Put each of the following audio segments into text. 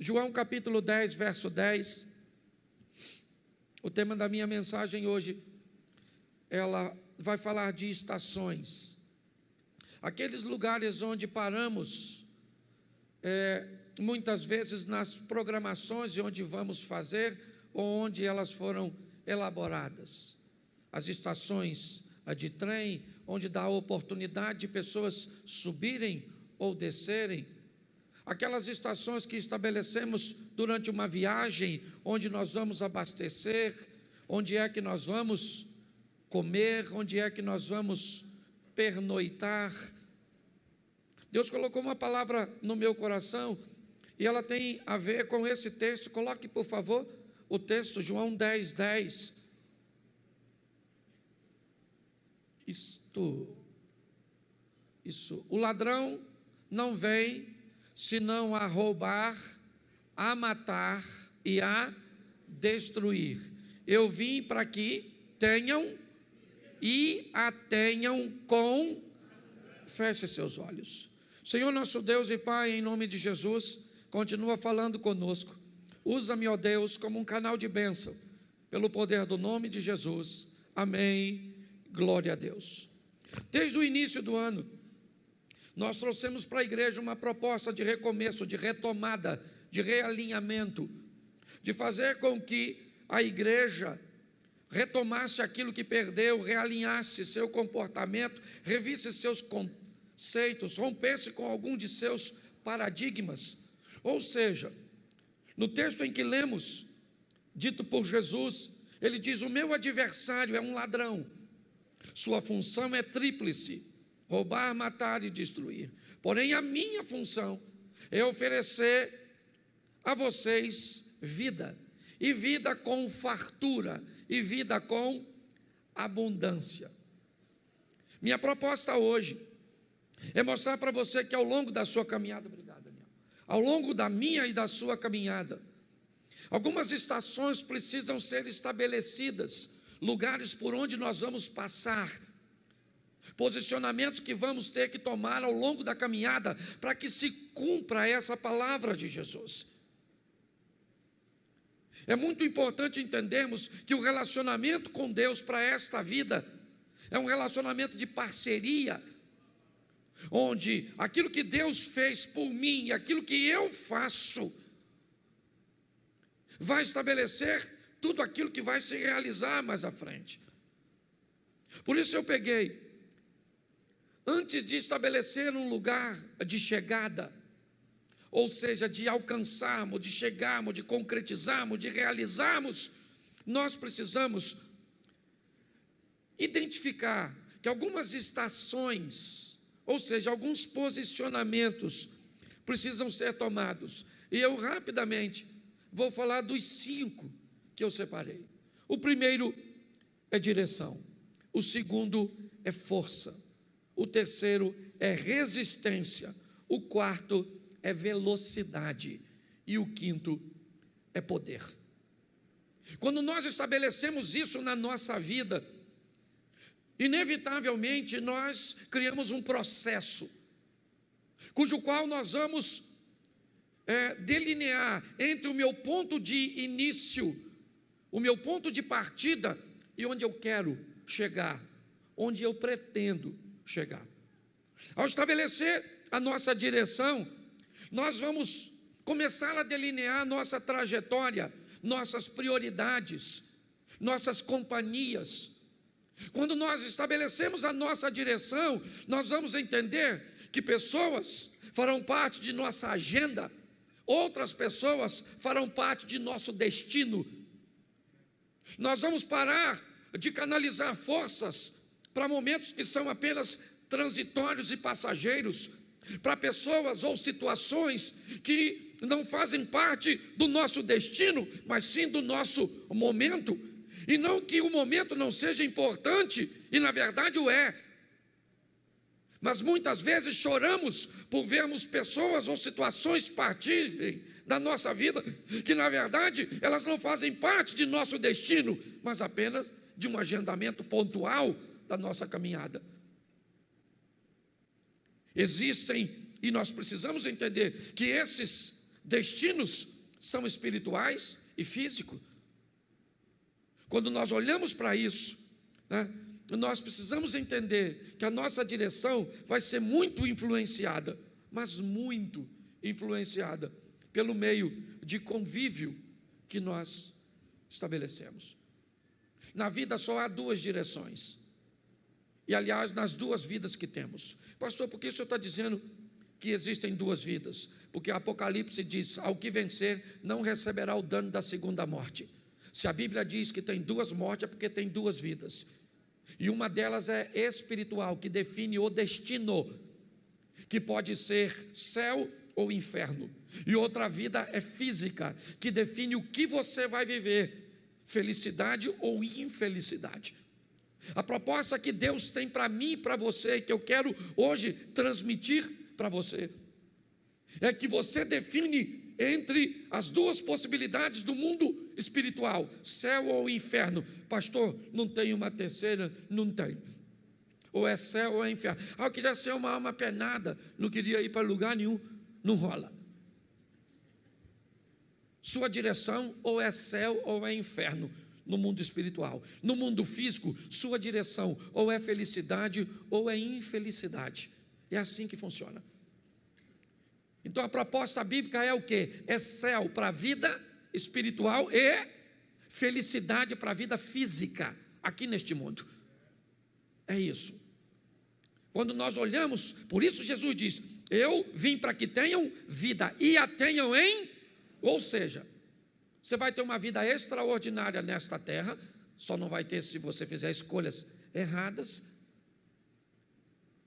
João capítulo 10, verso 10. O tema da minha mensagem hoje, ela vai falar de estações. Aqueles lugares onde paramos, muitas vezes nas programações de onde vamos fazer, ou onde elas foram elaboradas. As estações de trem, onde dá a oportunidade de pessoas subirem ou descerem. Aquelas estações que estabelecemos durante uma viagem, onde nós vamos abastecer, onde é que nós vamos comer, onde é que nós vamos pernoitar. Deus colocou uma palavra no meu coração, e ela tem a ver com esse texto. Coloque, por favor, o texto, João 10, 10. O ladrão não vem senão a roubar, a matar e a destruir. Eu vim para que tenham e a tenham com... Feche seus olhos. Senhor nosso Deus e Pai, em nome de Jesus, continua falando conosco. Usa-me, ó Deus, como um canal de bênção, pelo poder do nome de Jesus. Amém. Glória a Deus. Desde o início do ano, nós trouxemos para a igreja uma proposta de recomeço, de retomada, de realinhamento, de fazer com que a igreja retomasse aquilo que perdeu, realinhasse seu comportamento, revisse seus conceitos, rompesse com algum de seus paradigmas. Ou seja, no texto em que lemos, dito por Jesus, ele diz: o meu adversário é um ladrão, sua função é tríplice: roubar, matar e destruir. Porém, a minha função é oferecer a vocês vida, e vida com fartura, e vida com abundância. Minha proposta hoje é mostrar para você que ao longo da sua caminhada, obrigado, Daniel, ao longo da minha e da sua caminhada, algumas estações precisam ser estabelecidas, lugares por onde nós vamos passar, posicionamentos que vamos ter que tomar ao longo da caminhada, para que se cumpra essa palavra de Jesus. É muito importante entendermos que o relacionamento com Deus para esta vida é um relacionamento de parceria, onde aquilo que Deus fez por mim, aquilo que eu faço, vai estabelecer tudo aquilo que vai se realizar mais à frente. Por isso eu peguei, antes de estabelecer um lugar de chegada, ou seja, de alcançarmos, de chegarmos, de concretizarmos, de realizarmos, nós precisamos identificar que algumas estações, ou seja, alguns posicionamentos precisam ser tomados. E eu rapidamente vou falar dos 5 que eu separei. O primeiro é direção, o segundo é força, o terceiro é resistência, o quarto é velocidade e o quinto é poder. Quando nós estabelecemos isso na nossa vida, inevitavelmente nós criamos um processo, cujo qual nós vamos delinear entre o meu ponto de início, o meu ponto de partida e onde eu quero chegar, onde eu pretendo chegar. Ao estabelecer a nossa direção, nós vamos começar a delinear nossa trajetória, nossas prioridades, nossas companhias. Quando nós estabelecemos a nossa direção, nós vamos entender que pessoas farão parte de nossa agenda, outras pessoas farão parte de nosso destino. Nós vamos parar de canalizar forças para momentos que são apenas transitórios e passageiros, para pessoas ou situações que não fazem parte do nosso destino, mas sim do nosso momento. E não que o momento não seja importante, e na verdade o é, mas muitas vezes choramos por vermos pessoas ou situações partirem da nossa vida, que na verdade elas não fazem parte de nosso destino, mas apenas de um agendamento pontual da nossa caminhada. Existem, e nós precisamos entender que esses destinos são espirituais e físicos. Quando nós olhamos para isso, né, nós precisamos entender que a nossa direção vai ser muito influenciada, mas muito influenciada pelo meio de convívio que nós estabelecemos. Na vida só há duas direções. E, aliás, nas duas vidas que temos. Pastor, por que o senhor está dizendo que existem duas vidas? Porque Apocalipse diz: ao que vencer não receberá o dano da segunda morte. Se a Bíblia diz que tem duas mortes, é porque tem duas vidas. E uma delas é espiritual, que define o destino, que pode ser céu ou inferno. E outra vida é física, que define o que você vai viver, felicidade ou infelicidade. A proposta que Deus tem para mim e para você, que eu quero hoje transmitir para você, é que você define entre as duas possibilidades do mundo espiritual, céu ou inferno. Pastor, não tem uma terceira? Não tem. Ou é céu ou é inferno. Eu queria ser uma alma penada, não queria ir para lugar nenhum. Não rola. Sua direção ou é céu ou é inferno no mundo espiritual. No mundo físico, sua direção ou é felicidade ou é infelicidade. É assim que funciona. Então a proposta bíblica é o quê? É céu para a vida espiritual e felicidade para a vida física aqui neste mundo. É isso. Quando nós olhamos, por isso Jesus diz: eu vim para que tenham vida e a tenham em... Ou seja, você vai ter uma vida extraordinária nesta terra, só não vai ter se você fizer escolhas erradas.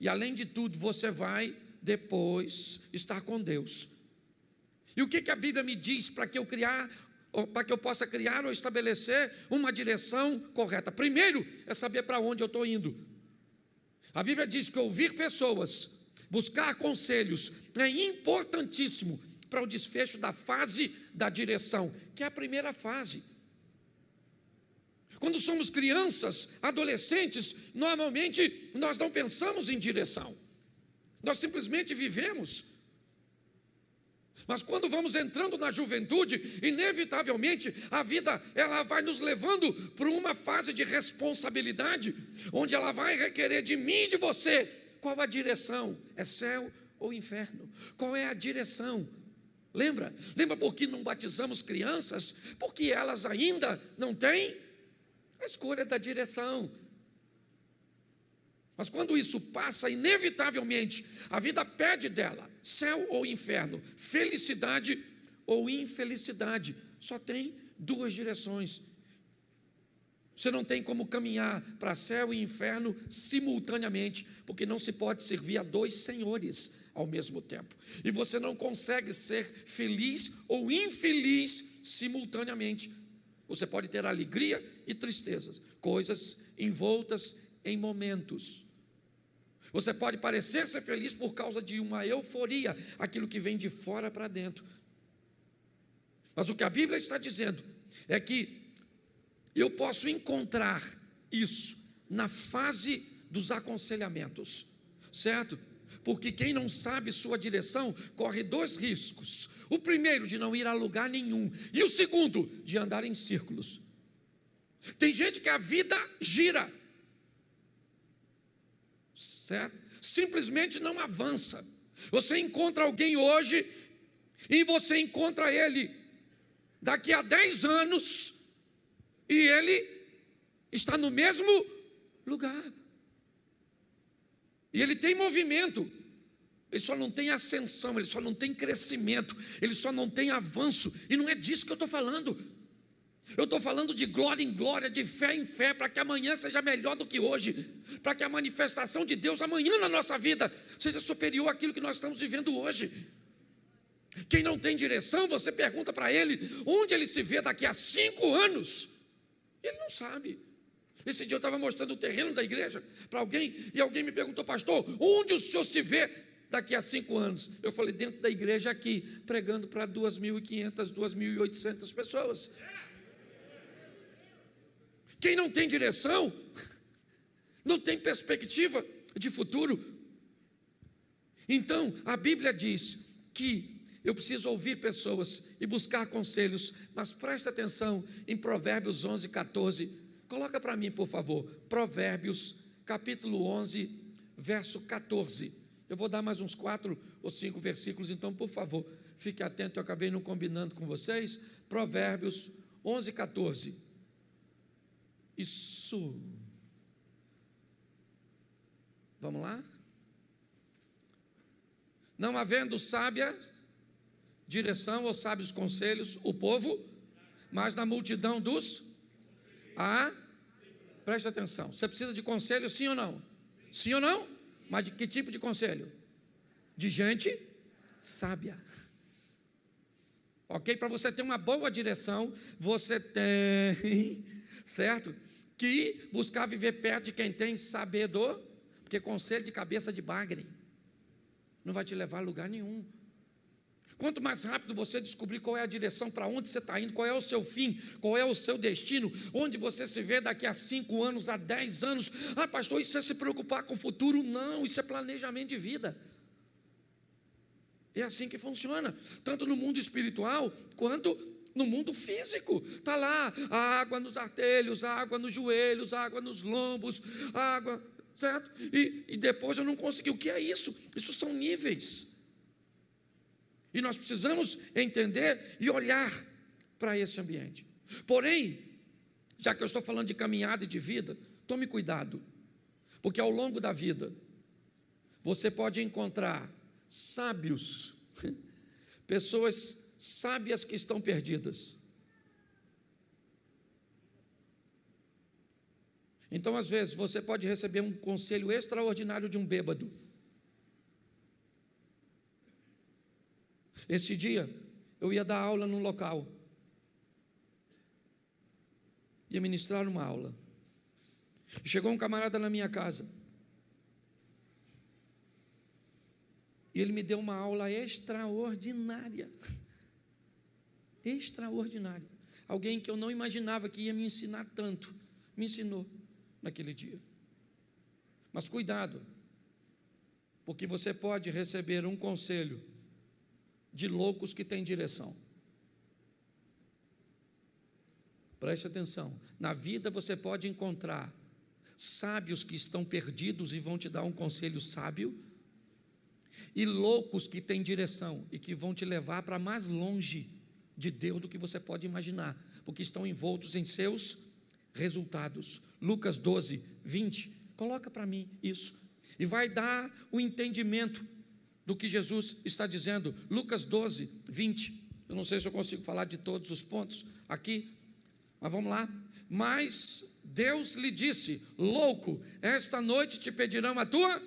E além de tudo, você vai depois estar com Deus. E o que a Bíblia me diz para que eu possa criar ou estabelecer uma direção correta? Primeiro é saber para onde eu estou indo. A Bíblia diz que ouvir pessoas, buscar conselhos é importantíssimo para o desfecho da fase da direção, que é a primeira fase. Quando somos crianças, adolescentes, normalmente nós não pensamos em direção, nós simplesmente vivemos. Mas quando vamos entrando na juventude, inevitavelmente a vida ela vai nos levando para uma fase de responsabilidade, onde ela vai requerer de mim e de você qual a direção, é céu ou inferno? Qual é a direção? Lembra por que não batizamos crianças? Porque elas ainda não têm a escolha da direção. Mas quando isso passa, inevitavelmente, a vida pede dela, céu ou inferno, felicidade ou infelicidade. Só tem duas direções. Você não tem como caminhar para céu e inferno simultaneamente, porque não se pode servir a dois senhores ao mesmo tempo. E você não consegue ser feliz ou infeliz simultaneamente. Você pode ter alegria e tristezas, coisas envoltas em momentos. Você pode parecer ser feliz por causa de uma euforia, aquilo que vem de fora para dentro. Mas o que a Bíblia está dizendo é que eu posso encontrar isso na fase dos aconselhamentos, certo? Porque quem não sabe sua direção corre dois riscos. O primeiro, de não ir a lugar nenhum, e o segundo, de andar em círculos. Tem gente que a vida gira, certo? Simplesmente não avança. Você encontra alguém hoje e você encontra ele daqui a 10 anos e ele está no mesmo lugar. E ele tem movimento, ele só não tem ascensão, ele só não tem crescimento, ele só não tem avanço. E não é disso que eu estou falando. Eu estou falando de glória em glória, de fé em fé, para que amanhã seja melhor do que hoje, para que a manifestação de Deus amanhã na nossa vida seja superior àquilo que nós estamos vivendo hoje. Quem não tem direção, você pergunta para ele onde ele se vê daqui a 5 anos, ele não sabe. Esse dia eu estava mostrando o terreno da igreja para alguém, e alguém me perguntou: pastor, onde o senhor se vê daqui a 5 anos? Eu falei: dentro da igreja aqui, pregando para 2.500, 2.800 pessoas. Quem não tem direção, não tem perspectiva de futuro. Então, a Bíblia diz que eu preciso ouvir pessoas e buscar conselhos, mas presta atenção em Provérbios 11, 14. Coloca para mim, por favor, Provérbios, capítulo 11, verso 14. Eu vou dar mais uns 4 ou 5 versículos, então, por favor, fique atento, eu acabei não combinando com vocês. Provérbios 11, 14. Isso. Vamos lá? Não havendo sábia direção ou sábios conselhos, o povo, mas na multidão dos... Preste atenção, você precisa de conselho, sim ou não? Sim ou não? Mas de que tipo de conselho? De gente sábia. Ok? Para você ter uma boa direção, você tem, certo? Que buscar viver perto de quem tem sabedor, porque conselho de cabeça de bagre não vai te levar a lugar nenhum. Quanto mais rápido você descobrir qual é a direção, para onde você está indo, qual é o seu fim, qual é o seu destino, onde você se vê daqui a 5 anos, a 10 anos. Pastor, isso é se preocupar com o futuro? Não, isso é planejamento de vida. É assim que funciona, tanto no mundo espiritual, quanto no mundo físico. Está lá, a água nos artelhos, a água nos joelhos, a água nos lombos, a água, certo? E depois eu não consegui. O que é isso? Isso são níveis. E nós precisamos entender e olhar para esse ambiente. Porém, já que eu estou falando de caminhada e de vida, tome cuidado, porque ao longo da vida, você pode encontrar sábios, pessoas sábias que estão perdidas. Então, às vezes, você pode receber um conselho extraordinário de um bêbado. Esse dia, eu ia dar aula num local, ia ministrar uma aula, chegou um camarada na minha casa, e ele me deu uma aula extraordinária, alguém que eu não imaginava que ia me ensinar tanto, me ensinou naquele dia. Mas cuidado, porque você pode receber um conselho de loucos que têm direção. Preste atenção, na vida você pode encontrar sábios que estão perdidos e vão te dar um conselho sábio, e loucos que têm direção e que vão te levar para mais longe de Deus do que você pode imaginar, porque estão envoltos em seus resultados. Lucas 12, 20, coloca para mim isso, e vai dar o entendimento do que Jesus está dizendo. Lucas 12, 20, eu não sei se eu consigo falar de todos os pontos aqui, mas vamos lá. Mas Deus lhe disse: louco, esta noite te pedirão a tua,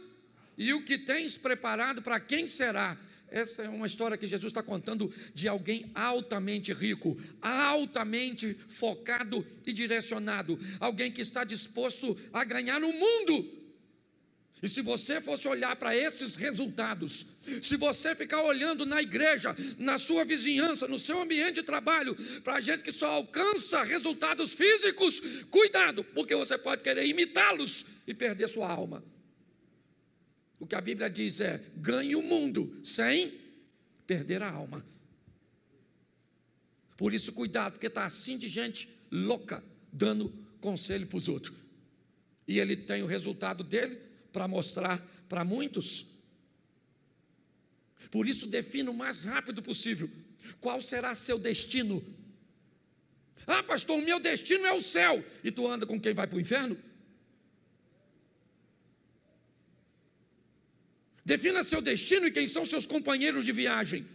e o que tens preparado para quem será? Essa é uma história que Jesus está contando de alguém altamente rico, altamente focado e direcionado, alguém que está disposto a ganhar o mundo. E se você fosse olhar para esses resultados, se você ficar olhando na igreja, na sua vizinhança, no seu ambiente de trabalho, para gente que só alcança resultados físicos, cuidado, porque você pode querer imitá-los e perder sua alma. O que a Bíblia diz é: ganhe o mundo sem perder a alma. Por isso, cuidado, porque está assim de gente louca, dando conselho para os outros. E ele tem o resultado dele para mostrar para muitos. Por isso, defina o mais rápido possível qual será seu destino. Pastor, o meu destino é o céu, e tu anda com quem vai para o inferno? Defina seu destino e quem são seus companheiros de viagem.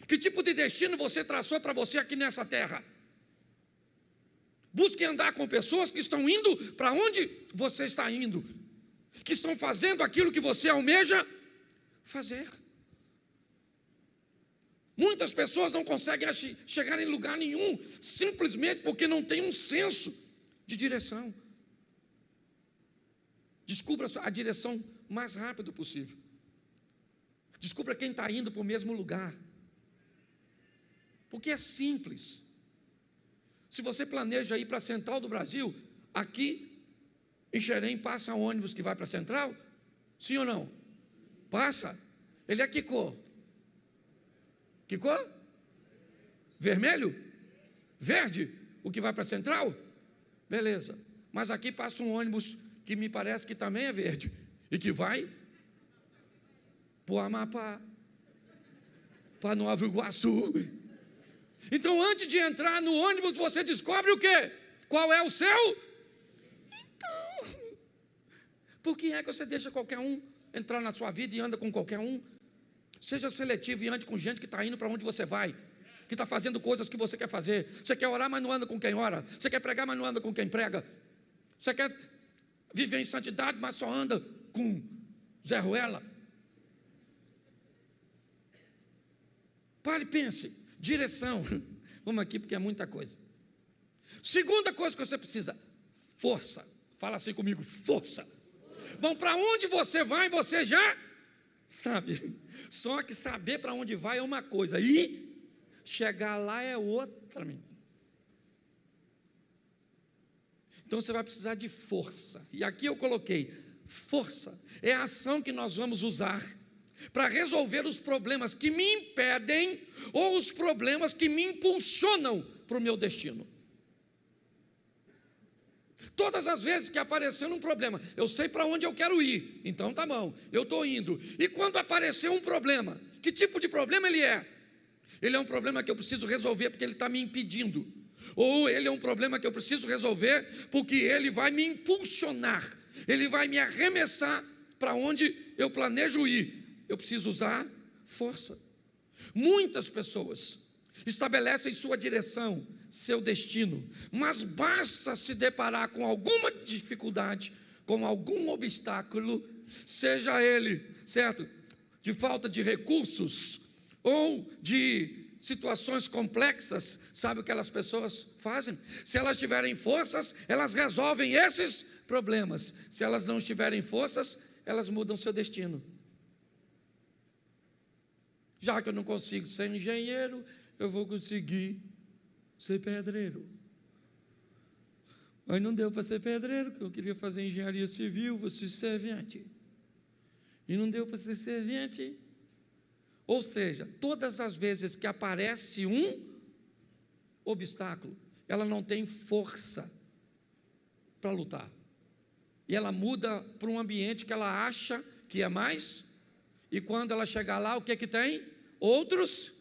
Que tipo de destino você traçou para você aqui nessa terra? Busque andar com pessoas que estão indo para onde você está indo, que estão fazendo aquilo que você almeja fazer. Muitas pessoas não conseguem chegar em lugar nenhum, simplesmente porque não tem um senso de direção. Descubra a direção mais rápido possível. Descubra quem está indo para o mesmo lugar, porque é simples. Se você planeja ir para a Central do Brasil, aqui em Xerém passa um ônibus que vai para a Central? Sim ou não? Passa. Ele é que cor? Que cor? Vermelho? Verde? O que vai para a Central? Beleza. Mas aqui passa um ônibus que me parece que também é verde e que vai para o Amapá, para Nova Iguaçu. Então, antes de entrar no ônibus, você descobre o quê? Qual é o seu? Então, por que é que você deixa qualquer um entrar na sua vida e anda com qualquer um? Seja seletivo e ande com gente que está indo para onde você vai, que está fazendo coisas que você quer fazer. Você quer orar, mas não anda com quem ora. Você quer pregar, mas não anda com quem prega. Você quer viver em santidade, mas só anda com Zé Ruela. Pare e pense. Direção. Vamos aqui porque é muita coisa. Segunda coisa que você precisa: força. Fala assim comigo: força. Bom, para onde você vai, você já sabe. Só que saber para onde vai é uma coisa, e chegar lá é outra. Então você vai precisar de força. E aqui eu coloquei: força é a ação que nós vamos usar para resolver os problemas que me impedem ou os problemas que me impulsionam para o meu destino. Todas as vezes que aparecer um problema, eu sei para onde eu quero ir, então tá bom, eu estou indo. E quando aparecer um problema, que tipo de problema ele é? Ele é um problema que eu preciso resolver porque ele está me impedindo, ou ele é um problema que eu preciso resolver porque ele vai me impulsionar, ele vai me arremessar para onde eu planejo ir. Eu preciso usar força. Muitas pessoas estabelecem sua direção, seu destino, mas basta se deparar com alguma dificuldade, com algum obstáculo, seja ele, certo, de falta de recursos ou de situações complexas. Sabe o que aquelas pessoas fazem? Se elas tiverem forças, elas resolvem esses problemas. Se elas não tiverem forças, elas mudam seu destino. Já que eu não consigo ser engenheiro, eu vou conseguir ser pedreiro. Mas não deu para ser pedreiro, porque eu queria fazer engenharia civil, vou ser servente. E não deu para ser servente. Ou seja, todas as vezes que aparece um obstáculo, ela não tem força para lutar. E ela muda para um ambiente que ela acha que é mais. E quando ela chegar lá, o que é que tem? Outros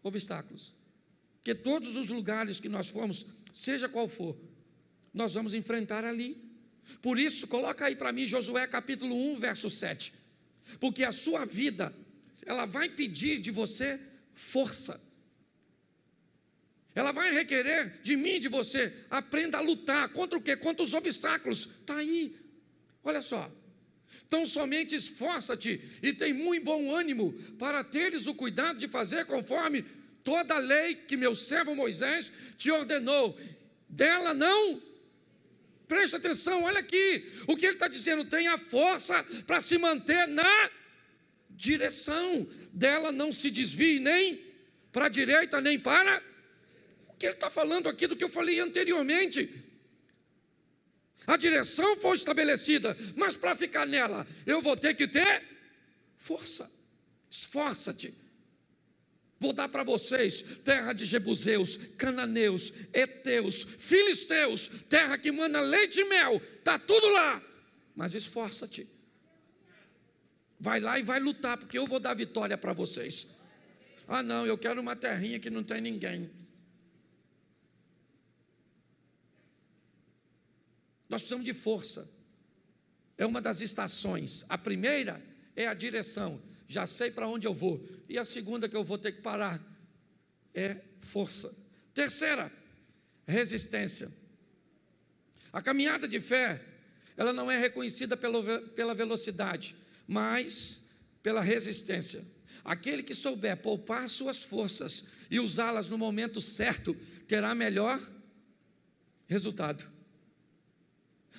obstáculos. Porque todos os lugares que nós formos, seja qual for, nós vamos enfrentar ali. Por isso, coloca aí para mim Josué capítulo 1, verso 7. Porque a sua vida, ela vai pedir de você força. Ela vai requerer de mim e de você, aprenda a lutar. Contra o quê? Contra os obstáculos. Está aí. Olha só. Então somente esforça-te e tem muito bom ânimo para teres o cuidado de fazer conforme toda a lei que meu servo Moisés te ordenou. Dela não, preste atenção, olha aqui, o que ele está dizendo: tenha força para se manter na direção, dela não se desvie nem para a direita nem para. O que ele está falando aqui do que eu falei anteriormente. A direção foi estabelecida, mas para ficar nela, eu vou ter que ter força. Esforça-te. Vou dar para vocês terra de jebuseus, cananeus, heteus, filisteus, terra que mana leite e mel, está tudo lá. Mas esforça-te. Vai lá e vai lutar, porque eu vou dar vitória para vocês. Ah não, eu quero uma terrinha que não tem ninguém. Nós precisamos de força. É uma das estações. A primeira é a direção. Já sei para onde eu vou. E a segunda que eu vou ter que parar é força. Terceira, resistência. A caminhada de fé, ela não é reconhecida pela velocidade, mas pela resistência. Aquele que souber poupar suas forças e usá-las no momento certo, terá melhor resultado.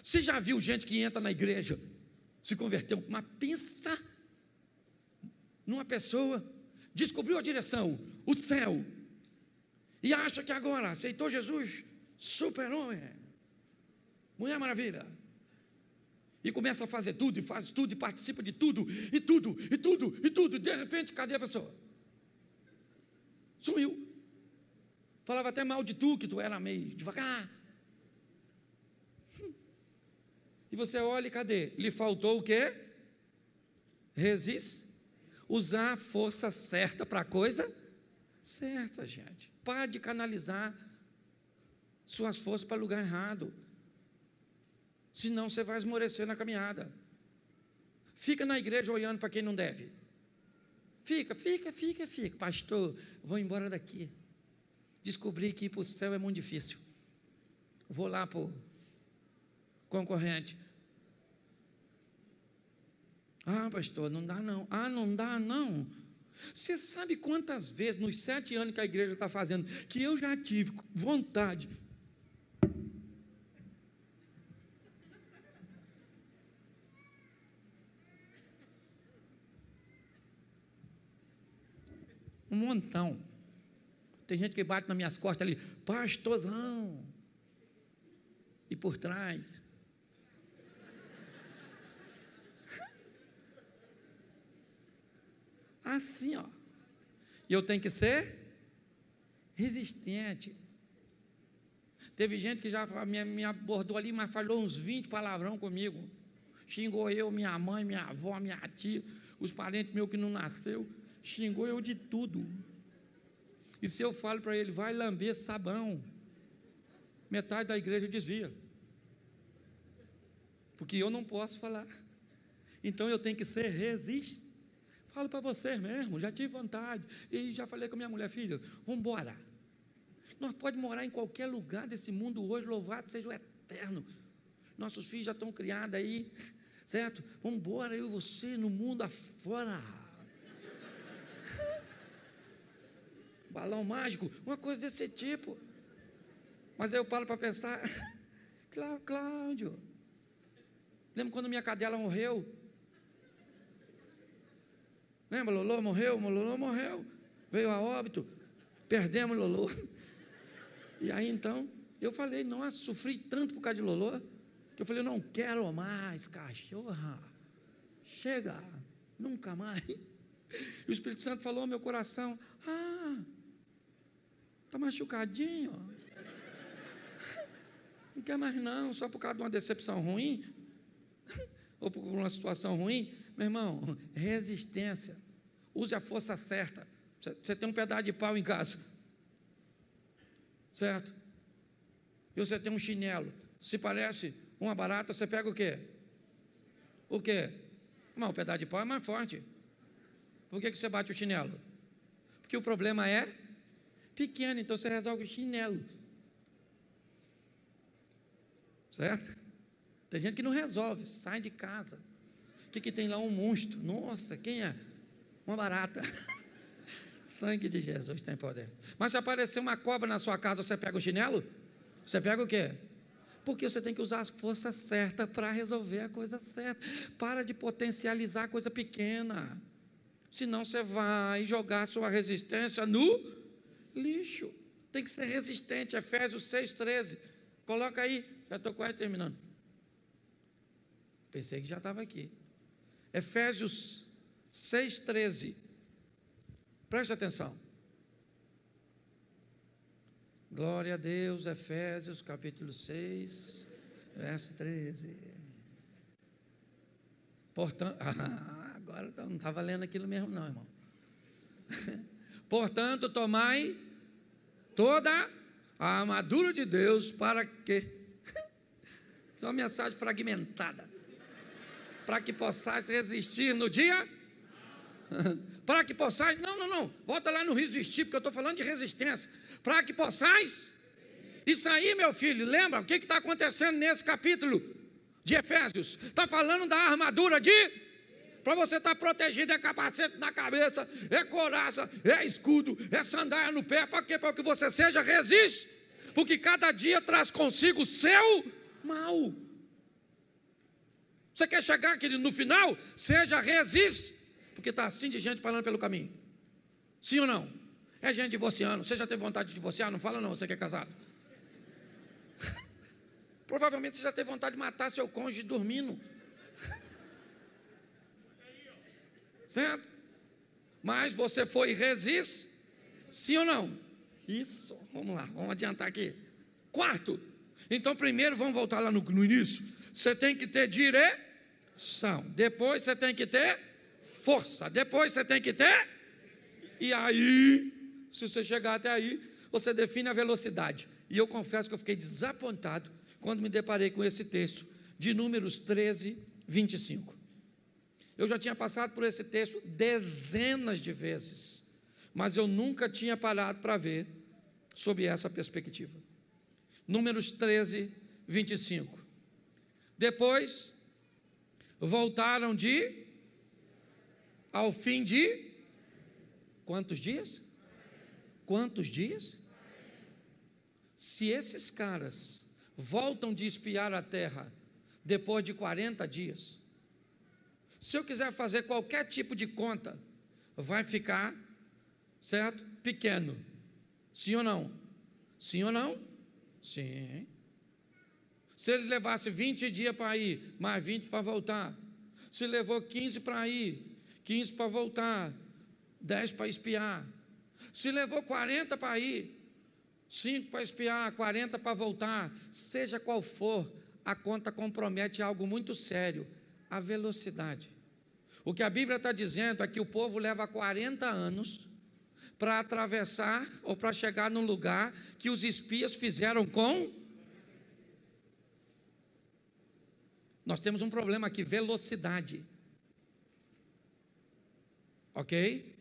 Você já viu gente que entra na igreja, se converteu, mas pensa numa pessoa, descobriu a direção, o céu, e acha que agora aceitou Jesus, super-homem, mulher maravilha, e começa a fazer tudo, e faz tudo, e participa de tudo, e de repente, cadê a pessoa? Sumiu. Falava até mal de tu, que tu era meio devagar. E você olha e cadê? Lhe faltou o quê? Usar a força certa para a coisa certa, gente. Pare de canalizar suas forças para lugar errado. Senão você vai esmorecer na caminhada. Fica na igreja olhando para quem não deve. Fica. Pastor, vou embora daqui. Descobri que ir para o céu é muito difícil. Vou lá para o concorrente. Ah, pastor, não dá não. Ah, não dá não. Você sabe quantas vezes, nos 7 anos que a igreja está fazendo, que eu já tive vontade. Um montão. Tem gente que bate nas minhas costas ali, pastorzão. E por trás. Assim, ó. E eu tenho que ser resistente. Teve gente que já me abordou ali, mas falou uns 20 palavrão comigo. Xingou eu, minha mãe, minha avó, minha tia, os parentes meus que não nasceu. Xingou eu de tudo. E se eu falo para ele, vai lamber sabão, metade da igreja desvia. Porque eu não posso falar. Então eu tenho que ser resistente. Falo para vocês mesmo, já tive vontade. E já falei com a minha mulher, filha, vamos embora. Nós podemos morar em qualquer lugar desse mundo hoje, louvado seja o eterno. Nossos filhos já estão criados aí, certo? Vamos embora, eu e você, no mundo afora. Balão mágico, uma coisa desse tipo. Mas aí eu paro para pensar, Cláudio, lembra quando minha cadela morreu? Lembra, Lolô morreu? Lolô morreu, veio a óbito, perdemos Lolô. E aí então, eu falei, nossa, sofri tanto por causa de Lolô, que eu falei, não quero mais, cachorra, chega, nunca mais. E o Espírito Santo falou ao meu coração, está machucadinho, não quer mais não, só por causa de uma decepção ruim, ou por uma situação ruim. Meu irmão, resistência, use a força certa. Você tem um pedaço de pau em casa, certo? E você tem um chinelo, se parece uma barata, você pega o quê? O quê? Mas o pedaço de pau é mais forte. Por que você bate o chinelo? Porque o problema é pequeno, então você resolve o chinelo, certo? Tem gente que não resolve, sai de casa. O que tem lá? Um monstro. Nossa, quem é? Uma barata. Sangue de Jesus tem poder. Mas se aparecer uma cobra na sua casa, você pega o chinelo? Você pega o quê? Porque você tem que usar a força certa para resolver a coisa certa. Para de potencializar a coisa pequena. Senão você vai jogar a sua resistência no lixo. Tem que ser resistente. Efésios 6,13. Coloca aí. Já estou quase terminando. Pensei que já estava aqui. Efésios 6,13. Preste atenção. Glória a Deus, Efésios capítulo 6, verso 13. Portanto, agora não estava lendo aquilo mesmo não, irmão. Portanto, tomai toda a armadura de Deus para que... Isso é uma mensagem fragmentada. Para que possais resistir no dia? Para que possais, não, volta lá no resistir, porque eu estou falando de resistência. Para que possais, isso aí, meu filho, lembra o que está acontecendo nesse capítulo de Efésios? Está falando da armadura para você estar protegido, é capacete na cabeça, é couraça, é escudo, é sandália no pé, para quê? Para que você seja resiste, porque cada dia traz consigo o seu mal. Você quer chegar, querido, no final? Seja resiste, porque está assim de gente falando pelo caminho. Sim ou não? É gente divorciando. Você já teve vontade de divorciar? Não fala não, você que é casado. Provavelmente você já teve vontade de matar seu cônjuge dormindo. Certo? Mas você foi resiste. Sim ou não? Isso, vamos lá, vamos adiantar aqui. Quarto, então primeiro vamos voltar lá no início. Você tem que ter direção, depois você tem que ter força, depois você tem que ter... E aí, se você chegar até aí, você define a velocidade. E eu confesso que eu fiquei desapontado quando me deparei com esse texto de Números 13, 25. Eu já tinha passado por esse texto dezenas de vezes, mas eu nunca tinha parado para ver sob essa perspectiva. Números 13, 25. Depois, voltaram ao fim de quantos dias? Quantos dias? Se esses caras voltam de espiar a terra depois de 40 dias, se eu quiser fazer qualquer tipo de conta, vai ficar, certo? Pequeno. Sim ou não? Sim ou não? Sim. Se ele levasse 20 dias para ir, mais 20 para voltar. Se levou 15 para ir, 15 para voltar, 10 para espiar. Se levou 40 para ir, 5 para espiar, 40 para voltar. Seja qual for, a conta compromete algo muito sério: a velocidade. O que a Bíblia está dizendo é que o povo leva 40 anos para atravessar ou para chegar num lugar que os espias fizeram com... Nós temos um problema aqui: velocidade. Ok?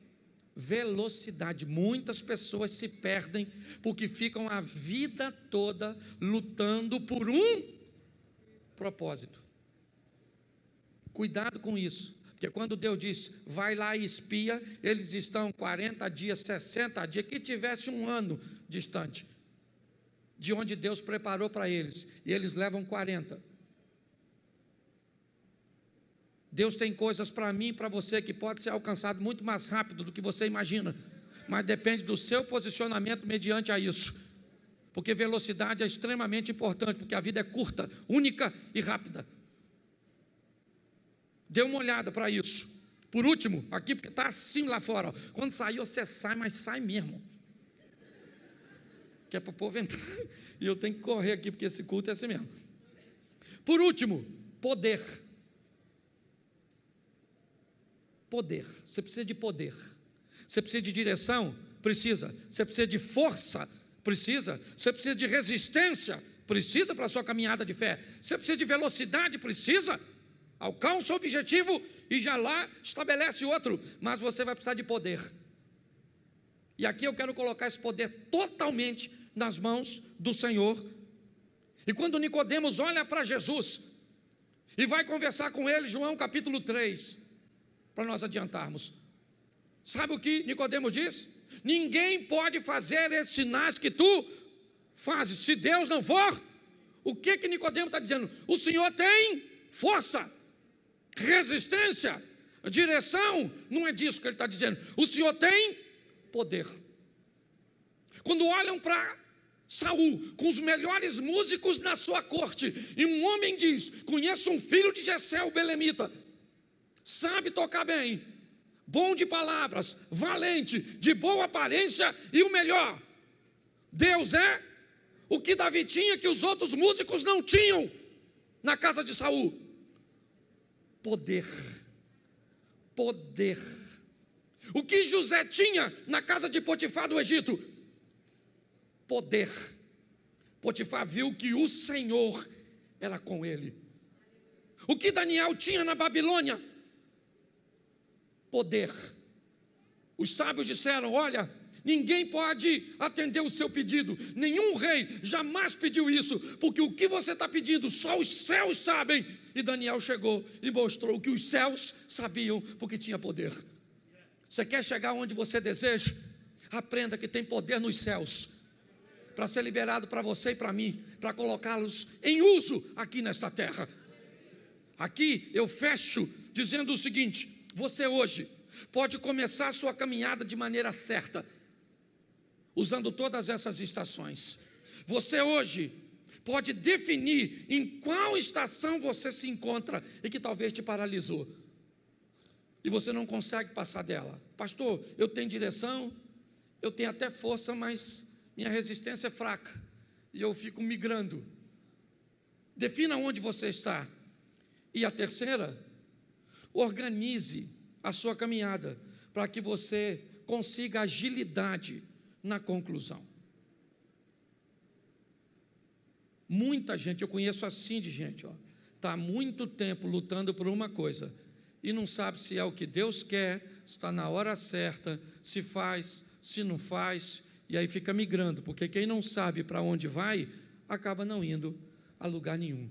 Velocidade. Muitas pessoas se perdem porque ficam a vida toda lutando por um propósito. Cuidado com isso, porque quando Deus diz, vai lá e espia, eles estão 40 dias, 60 dias, que tivesse um ano distante de onde Deus preparou para eles, e eles levam 40. Deus tem coisas para mim e para você que pode ser alcançado muito mais rápido do que você imagina, mas depende do seu posicionamento mediante a isso, porque velocidade é extremamente importante, porque a vida é curta, única e rápida. Dê uma olhada para isso. Por último, aqui, porque está assim lá fora, ó. Quando sair você sai, mas sai mesmo, que é para o povo entrar, e eu tenho que correr aqui, porque esse culto é assim mesmo. Por último, poder. Poder, você precisa de poder. Você precisa de direção? Precisa. Você precisa de força? Precisa. Você precisa de resistência? Precisa para a sua caminhada de fé. Você precisa de velocidade? Precisa. Alcança o objetivo e já lá estabelece outro, mas você vai precisar de poder. E aqui eu quero colocar esse poder totalmente nas mãos do Senhor. E quando Nicodemos olha para Jesus e vai conversar com ele, João capítulo 3, para nós adiantarmos, sabe o que Nicodemos diz? Ninguém pode fazer esses sinais que tu fazes, se Deus não for. O que Nicodemos está dizendo? O Senhor tem força, resistência, direção. Não é disso que ele está dizendo. O Senhor tem poder. Quando olham para Saul, com os melhores músicos na sua corte, e um homem diz, conheço um filho de Jessé, o belemita, sabe tocar bem, bom de palavras, valente, de boa aparência, e o melhor, Deus é o que Davi tinha que os outros músicos não tinham na casa de Saul: poder. Poder. O que José tinha na casa de Potifar do Egito? Poder. Potifar viu que o Senhor era com ele. O que Daniel tinha na Babilônia? Poder. Os sábios disseram, olha, ninguém pode atender o seu pedido, nenhum rei jamais pediu isso, porque o que você está pedindo, só os céus sabem. E Daniel chegou e mostrou que os céus sabiam, porque tinha poder. Você quer chegar onde você deseja? Aprenda que tem poder nos céus, para ser liberado para você e para mim, para colocá-los em uso aqui nesta terra. Aqui eu fecho dizendo o seguinte: você hoje pode começar a sua caminhada de maneira certa, usando todas essas estações. Você hoje pode definir em qual estação você se encontra e que talvez te paralisou, e você não consegue passar dela. Pastor, eu tenho direção, eu tenho até força, mas minha resistência é fraca, e eu fico migrando. Defina onde você está. E a terceira, organize a sua caminhada, para que você consiga agilidade na conclusão. Muita gente, eu conheço assim de gente, está há muito tempo lutando por uma coisa, e não sabe se é o que Deus quer, se está na hora certa, se faz, se não faz, e aí fica migrando, porque quem não sabe para onde vai, acaba não indo a lugar nenhum.